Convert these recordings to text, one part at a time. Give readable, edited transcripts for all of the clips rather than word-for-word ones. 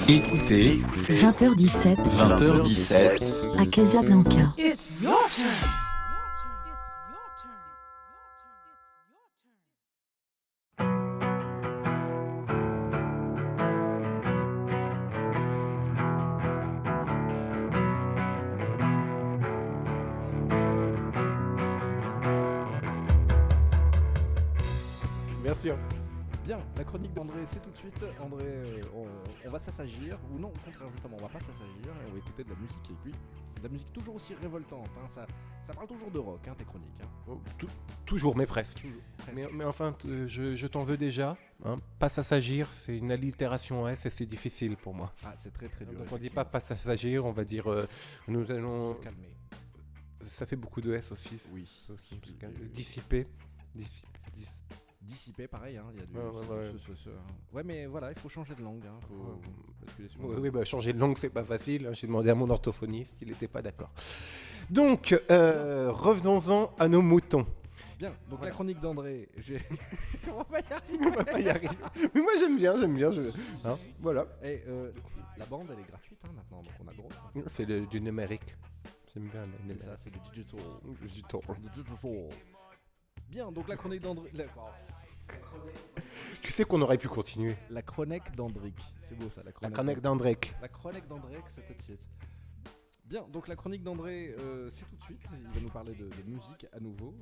Écoutez, 20h17 20h17, à Casablanca. It's your turn. Bien sûr. Bien, la chronique d'André, c'est tout de suite. André, on va s'assagir, ou non, au contraire, justement, on va pas s'assagir, et on va écouter de la musique aiguë. De la musique toujours aussi révoltante, hein, ça parle toujours de rock, hein, tes chroniques. Hein. Oh, toujours, mais presque. Toujours, presque. Mais enfin, je t'en veux déjà. Hein. Pas s'assagir, c'est une allitération S et c'est difficile pour moi. Ah, c'est très très dur. Donc on dit pas s'assagir, on va dire nous allons. Se calmer. Ça fait beaucoup de S aussi. Oui. Dissiper. Dissipé, pareil, hein, il y a du. Ouais. Ouais, mais voilà, il faut changer de langue. Hein, faut basculer sur Oui, bah, changer de langue, c'est pas facile. Hein. J'ai demandé à mon orthophoniste, il n'était pas d'accord. Donc, revenons-en à nos moutons. Bien, donc la chronique d'André, on va y arriver. On va pas y arriver. Mais moi, j'aime bien. Hein, voilà. Et la bande, elle est gratuite hein, maintenant, donc on a le droit. C'est du numérique. J'aime bien le C'est numérique. ça, c'est du digital. Digital. Bien, donc la chronique d'André. Tu sais qu'on aurait pu continuer. La chronique d'Andric. C'est beau ça, la La chronique. chronique d'Andrek. La chronique d'André, c'était tiède. Bien, donc la chronique d'André, c'est tout de suite. Il va nous parler de musique à nouveau.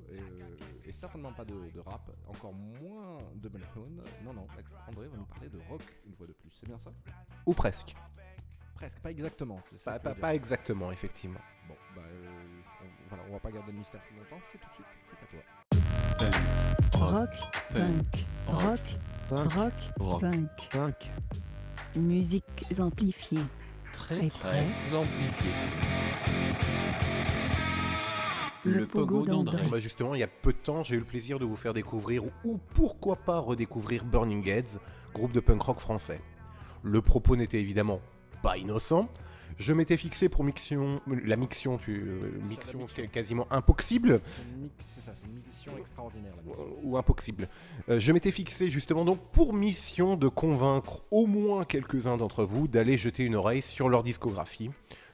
Et certainement pas de rap, encore moins de Melhoun. Non, André va nous parler de rock une fois de plus. C'est bien ça? Ou presque. Presque, pas exactement. C'est ça que je veux dire. Pas exactement, effectivement. Bon, bah, voilà, on va pas garder le mystère plus longtemps. C'est tout de suite, c'est à toi. Rock, punk, rock, punk. Musiques amplifiées. Très amplifié. Le pogo d'André. Bah justement, il y a peu de temps, j'ai eu le plaisir de vous faire découvrir, ou pourquoi pas redécouvrir Burning Heads, groupe de punk rock français. Le propos n'était évidemment pas innocent. Je m'étais fixé pour mission quasiment impossible. C'est ça, c'est une mission extraordinaire la musique. Ou impossible. Je m'étais fixé justement donc pour mission de convaincre au moins quelques-uns d'entre vous d'aller jeter une oreille sur leur discographie,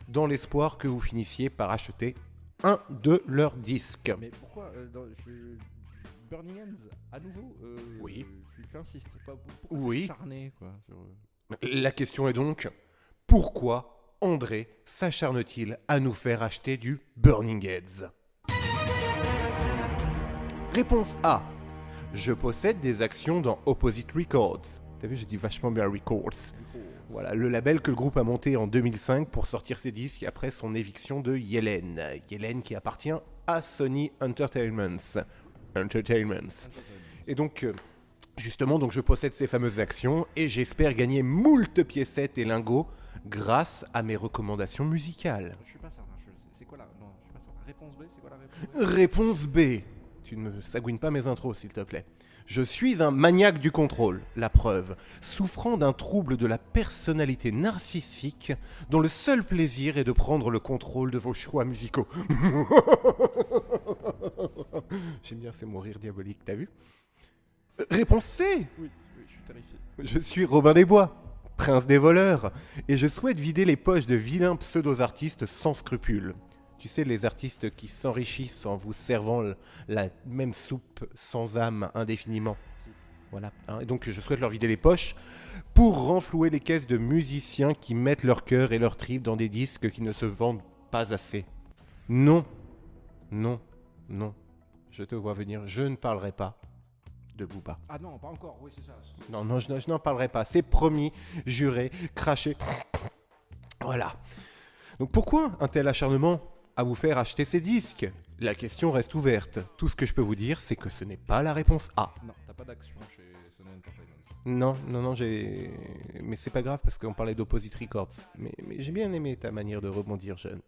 dans l'espoir que vous finissiez par acheter un de leurs disques. Mais pourquoi Burning Hands à nouveau Oui. Tu insistes pas pourquoi Oui. s'acharner quoi sur... La question est donc, pourquoi André s'acharne-t-il à nous faire acheter du Burning Heads? Réponse A. Je possède des actions dans Opposite Records. T'as vu, j'ai dit vachement bien Records. Voilà, le label que le groupe a monté en 2005 pour sortir ses disques après son éviction de Yellen. Yellen qui appartient à Sony Entertainment. Et donc, justement, donc je possède ces fameuses actions et j'espère gagner moult piécettes et lingots grâce à mes recommandations musicales. Je suis pas certain, c'est quoi la... Non, je suis pas certain. Réponse B, c'est quoi la réponse B? Réponse B. Tu ne me sagouines pas mes intros, s'il te plaît. Je suis un maniaque du contrôle, la preuve, souffrant d'un trouble de la personnalité narcissique dont le seul plaisir est de prendre le contrôle de vos choix musicaux. J'aime bien ces mots rires diaboliques, t'as vu? Réponse C. Oui, je suis terrifié. Je suis Robin des Bois, prince des voleurs, et je souhaite vider les poches de vilains pseudo-artistes sans scrupules. Tu sais, les artistes qui s'enrichissent en vous servant la même soupe sans âme indéfiniment. Voilà. Hein. Et donc, je souhaite leur vider les poches pour renflouer les caisses de musiciens qui mettent leur cœur et leur tripes dans des disques qui ne se vendent pas assez. Non. Je te vois venir. Je ne parlerai pas de Booba. Ah non, pas encore, oui c'est ça. Non, je n'en parlerai pas. C'est promis, juré, craché. Voilà. Donc pourquoi un tel acharnement à vous faire acheter ces disques? La question reste ouverte. Tout ce que je peux vous dire, c'est que ce n'est pas la réponse A. Non, t'as pas d'action chez Sony Entertainment. Non, mais c'est pas grave parce qu'on parlait d'Opposite Records. Mais j'ai bien aimé ta manière de rebondir, jeune.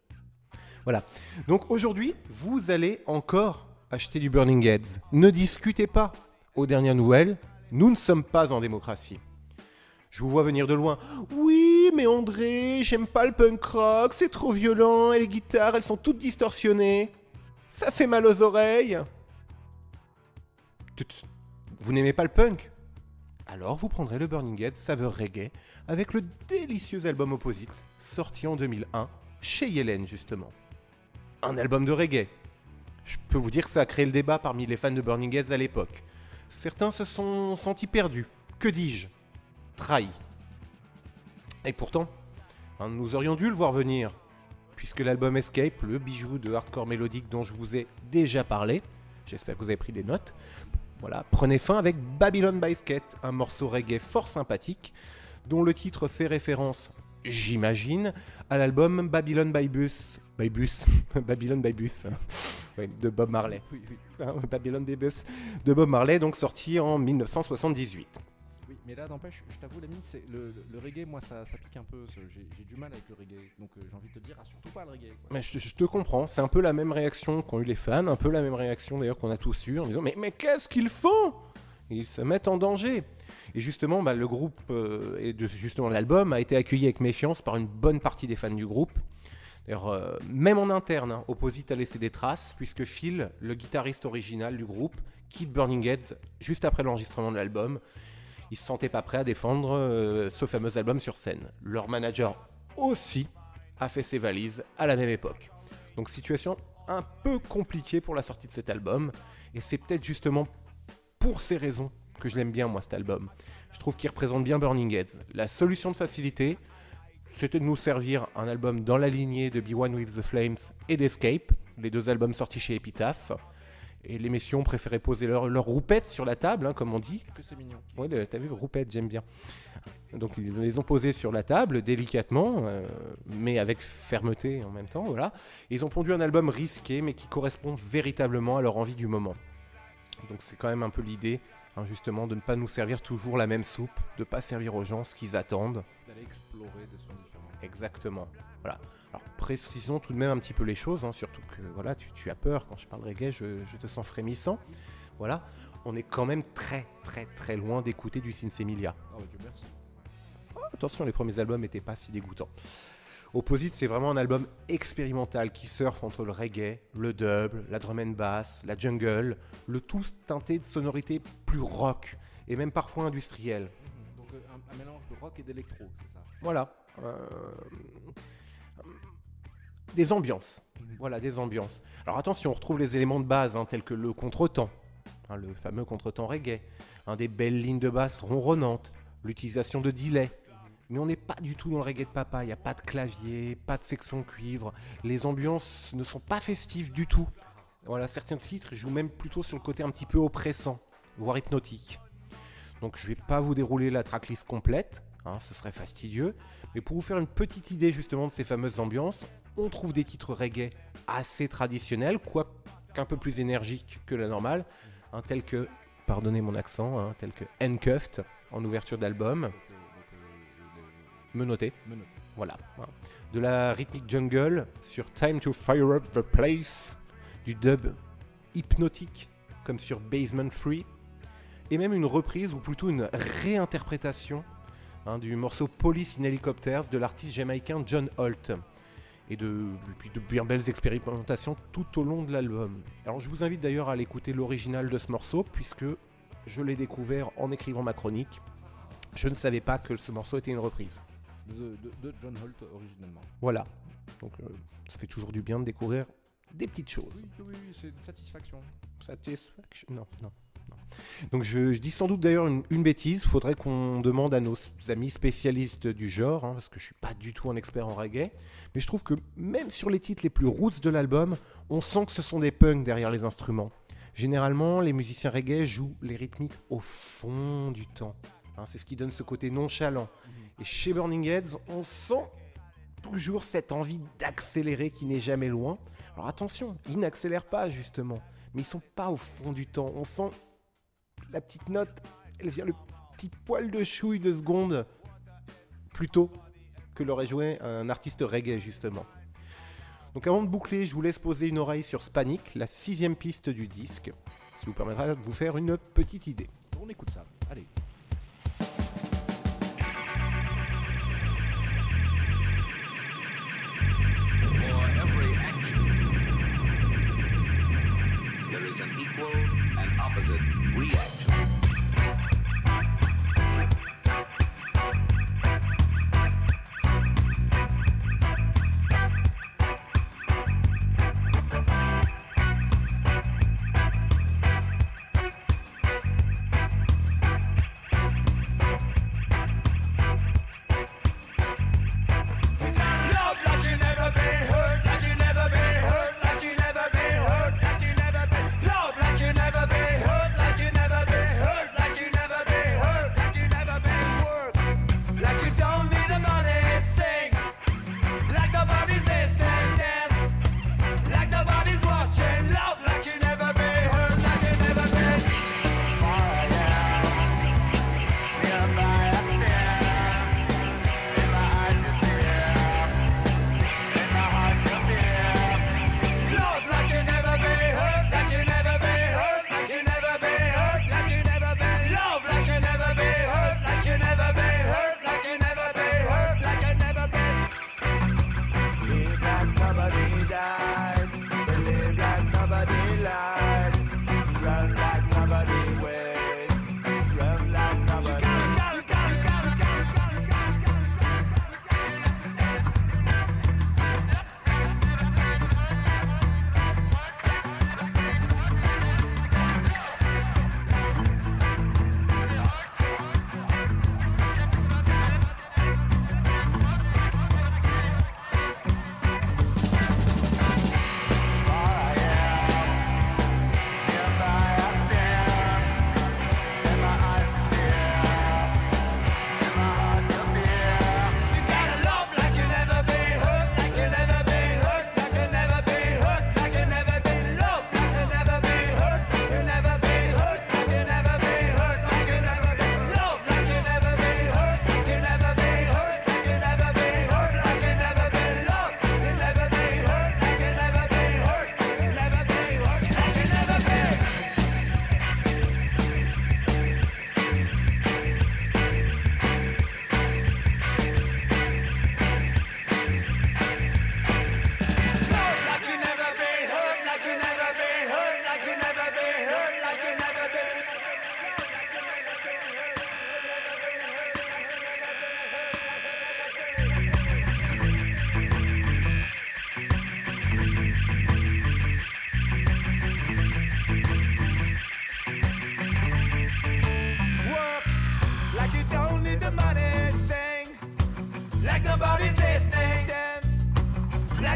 Voilà. Donc aujourd'hui, vous allez encore acheter du Burning Heads. Ne discutez pas. Aux dernières nouvelles, nous ne sommes pas en démocratie. Je vous vois venir de loin. Oui, mais André, j'aime pas le punk rock, c'est trop violent, et les guitares, elles sont toutes distorsionnées. Ça fait mal aux oreilles. Vous n'aimez pas le punk? alors vous prendrez le Burning Head saveur reggae avec le délicieux album Opposite, sorti en 2001, chez Yellen justement. Un album de reggae. Je peux vous dire que ça a créé le débat parmi les fans de Burning Heads à l'époque. Certains se sont sentis perdus, que dis-je, trahis. Et pourtant, nous aurions dû le voir venir, puisque l'album Escape, le bijou de hardcore mélodique dont je vous ai déjà parlé, j'espère que vous avez pris des notes, voilà, prenait fin avec Babylon by Skate, un morceau reggae fort sympathique, dont le titre fait référence, j'imagine, à l'album Babylon by Bus, Babylon by Bus, oui, de Bob Marley. Oui, oui. Babylon by Bus de Bob Marley, donc sorti en 1978. Oui, mais là, n'empêche, je t'avoue, l'ami, c'est le reggae, moi, ça pique un peu. J'ai du mal avec le reggae. Donc, j'ai envie de te dire, surtout pas le reggae. Quoi. Mais je te comprends, c'est un peu la même réaction qu'ont eu les fans, un peu la même réaction d'ailleurs qu'on a tous eu en disant mais qu'est-ce qu'ils font? Ils se mettent en danger. Et justement, le groupe et justement l'album a été accueilli avec méfiance par une bonne partie des fans du groupe. D'ailleurs, même en interne, Opposite a laissé des traces, puisque Phil, le guitariste original du groupe, quitte Burning Heads juste après l'enregistrement de l'album. Ils ne se sentaient pas prêts à défendre ce fameux album sur scène. Leur manager aussi a fait ses valises à la même époque. Donc situation un peu compliquée pour la sortie de cet album, et c'est peut-être justement pour ces raisons que je l'aime bien moi cet album. Je trouve qu'il représente bien Burning Heads. La solution de facilité, c'était de nous servir un album dans la lignée de Be One With The Flames et d'Escape, les deux albums sortis chez Epitaph. Et les messieurs ont préféré poser leur roupette sur la table, comme on dit. Que c'est mignon. Oui, t'as vu, roupette, j'aime bien. Donc ils les ont posés sur la table, délicatement, mais avec fermeté en même temps, voilà. Et ils ont pondu un album risqué, mais qui correspond véritablement à leur envie du moment. Donc c'est quand même un peu l'idée, justement, de ne pas nous servir toujours la même soupe, de ne pas servir aux gens ce qu'ils attendent. D'aller explorer des sons différents. Exactement, voilà. Alors précisons tout de même un petit peu les choses, surtout que voilà, tu as peur quand je parle reggae, je te sens frémissant. Voilà, on est quand même très très très loin d'écouter du Sinsemilia. Ah bah Dieu merci. Attention, les premiers albums n'étaient pas si dégoûtants. Opposite, c'est vraiment un album expérimental qui surfe entre le reggae, le dub, la drum and bass, la jungle, le tout teinté de sonorités plus rock et même parfois industrielles. Donc un mélange de rock et d'électro, c'est ça? Voilà. Des ambiances. Voilà, des ambiances. Alors attention, on retrouve les éléments de base, tels que le contretemps, le fameux contretemps reggae, des belles lignes de basse ronronnantes, l'utilisation de delay. Mais on n'est pas du tout dans le reggae de papa, il n'y a pas de clavier, pas de section cuivre, les ambiances ne sont pas festives du tout. Voilà, certains titres jouent même plutôt sur le côté un petit peu oppressant, voire hypnotique. Donc je ne vais pas vous dérouler la tracklist complète, ce serait fastidieux, mais pour vous faire une petite idée justement de ces fameuses ambiances, on trouve des titres reggae assez traditionnels, quoique un peu plus énergiques que la normale, tels que, pardonnez mon accent, tels que Handcuffed en ouverture d'album. Menotté. Voilà. De la rythmique jungle sur Time to Fire Up the Place, du dub hypnotique comme sur Basement Free, et même une reprise ou plutôt une réinterprétation du morceau Police in Helicopters de l'artiste jamaïcain John Holt, et de bien belles expérimentations tout au long de l'album. Alors je vous invite d'ailleurs à aller écouter l'original de ce morceau, puisque je l'ai découvert en écrivant ma chronique. Je ne savais pas que ce morceau était une reprise. De John Holt originellement. Voilà, donc ça fait toujours du bien de découvrir des petites choses. Oui, c'est une satisfaction. Non. Donc je dis sans doute d'ailleurs une bêtise, faudrait qu'on demande à nos amis spécialistes du genre, parce que je suis pas du tout un expert en reggae, mais je trouve que même sur les titres les plus roots de l'album, on sent que ce sont des punks derrière les instruments. Généralement, les musiciens reggae jouent les rythmiques au fond du temps. C'est ce qui donne ce côté nonchalant. Et chez Burning Heads, on sent toujours cette envie d'accélérer qui n'est jamais loin. Alors attention, ils n'accélèrent pas justement, mais ils sont pas au fond du temps. On sent la petite note, elle vient le petit poil de chouille de seconde plus tôt que l'aurait joué un artiste reggae justement. Donc avant de boucler, je vous laisse poser une oreille sur Spanic, la 6e piste du disque, qui vous permettra de vous faire une petite idée. On écoute ça, allez. There is an equal and opposite reaction.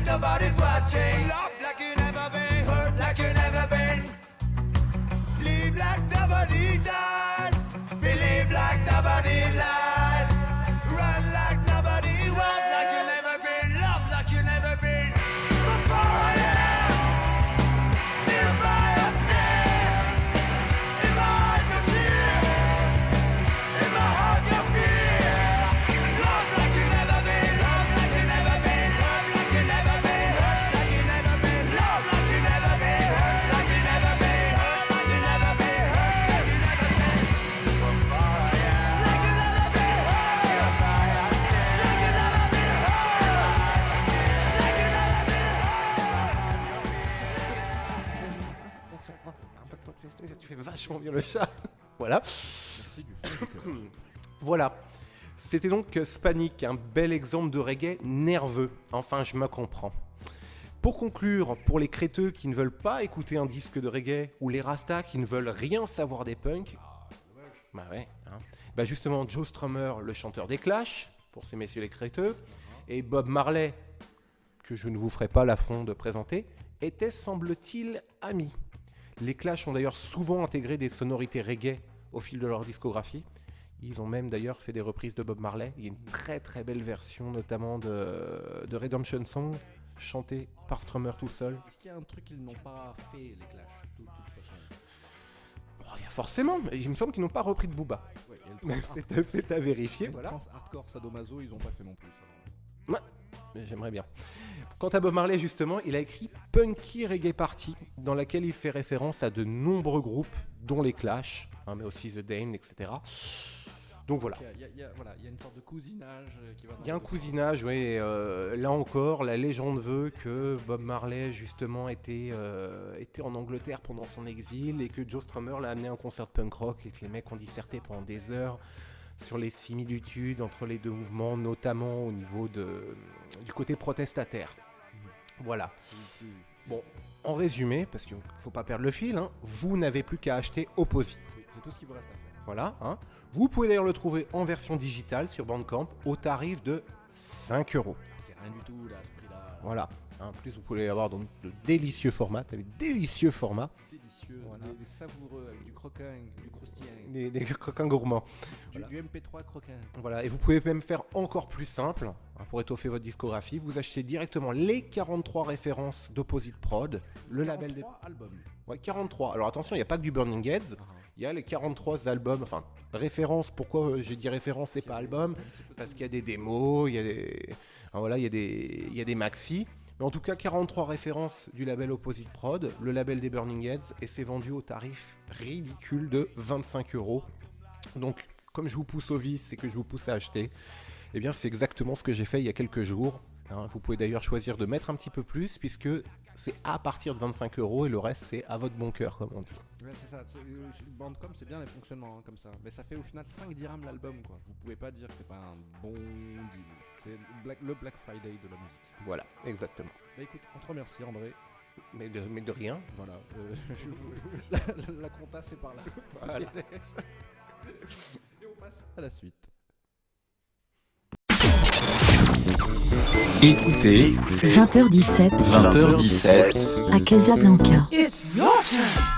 like nobody's watching. Love like you never been, hurt like you never been. Live like nobody does, believe like nobody lies. Run like nobody runs, like you never been, love like you never been. Before I am, live by a stare. In my eyes of tears, in my heart of fear. Love like you never been, love like you never been, love like you never been, hurt like you never been, love like you never been, hurt like you never been, hurt like you never been, hurt like you never been. Before I am, like you never been, hurt like you never been, hurt like you never Tu fais vachement bien le chat. Voilà. Merci du fond du cœur. Voilà. C'était donc Spanic, un bel exemple de reggae nerveux. Enfin, je me comprends. Pour conclure, pour les créteux qui ne veulent pas écouter un disque de reggae, ou les rastas qui ne veulent rien savoir des punks, bah ouais, hein. Bah justement, Joe Strummer, le chanteur des Clash, pour ces messieurs les créteux, et Bob Marley, que je ne vous ferai pas l'affront de présenter, étaient, semble-t-il, amis. Les Clash ont d'ailleurs souvent intégré des sonorités reggae au fil de leur discographie. Ils ont même d'ailleurs fait des reprises de Bob Marley. Il y a une très très belle version notamment de Redemption Song, chantée par Strummer tout seul. Est-ce qu'il y a un truc qu'ils n'ont pas fait, les Clash, de toute façon? Oh, il y a forcément, il me semble qu'ils n'ont pas repris de Booba. Ouais, il y a le Mais trans c'est à vérifier, hardcore, voilà. hardcore sadomaso, ils ont pas fait non plus ça. Mais j'aimerais bien. Quant à Bob Marley, justement, il a écrit Punky Reggae Party, dans laquelle il fait référence à de nombreux groupes, dont les Clash, hein, mais aussi The Dame, etc. Donc voilà. Voilà, il y a une sorte de cousinage qui va dans Il y a un le cousinage, oui. Et, là encore, la légende veut que Bob Marley, justement, était en Angleterre pendant son exil et que Joe Strummer l'a amené à un concert de punk rock et que les mecs ont disserté pendant des heures sur les similitudes entre les deux mouvements, notamment au niveau du côté protestataire. Voilà. sens. Bon, en résumé, parce qu'il ne faut pas perdre le fil, hein, vous n'avez plus qu'à acheter Opposite. Oui, c'est tout ce qu'il vous reste à faire. Voilà. Hein. Vous pouvez d'ailleurs le trouver en version digitale sur Bandcamp au tarif de 5 €. C'est rien du tout là, à ce prix-là. Voilà. En plus, vous pouvez avoir dans de délicieux formats. T'as des délicieux formats. Délicieux, Voilà. des savoureux, avec du croquin, du croustillant, Des croquins gourmands. Voilà. du MP3 croquin. Voilà. Et vous pouvez même faire encore plus simple, hein, pour étoffer votre discographie. Vous achetez directement les 43 références d'Opposite Prod, le label des... 43 albums. Ouais, 43. Alors attention, il n'y a pas que du Burning Heads. Il y a les 43 albums, enfin, références. Pourquoi j'ai dit références et pas album? Parce qu'il y a des démos, il y a des... enfin, voilà, il y a des maxi. Mais en tout cas, 43 références du label Opposite Prod, le label des Burning Heads, et c'est vendu au tarif ridicule de 25 €. Donc, comme je vous pousse au vice et que je vous pousse à acheter, eh bien, c'est exactement ce que j'ai fait il y a quelques jours. Hein, vous pouvez d'ailleurs choisir de mettre un petit peu plus, puisque c'est à partir de 25 € et le reste, c'est à votre bon cœur, comme on dit. Ouais, c'est ça. Bandcamp, c'est bien les fonctionnements hein, comme ça. Mais ça fait au final 5 dirhams l'album, quoi. Vous pouvez pas dire que c'est pas un bon deal. C'est le Black Friday de la musique. Voilà, exactement. Bah écoute, on te remercie, André. Mais de rien. Voilà. La compta, c'est par là. Voilà. Et on passe à la suite. Écoutez, 20h17 20h17, à Casablanca. It's your turn.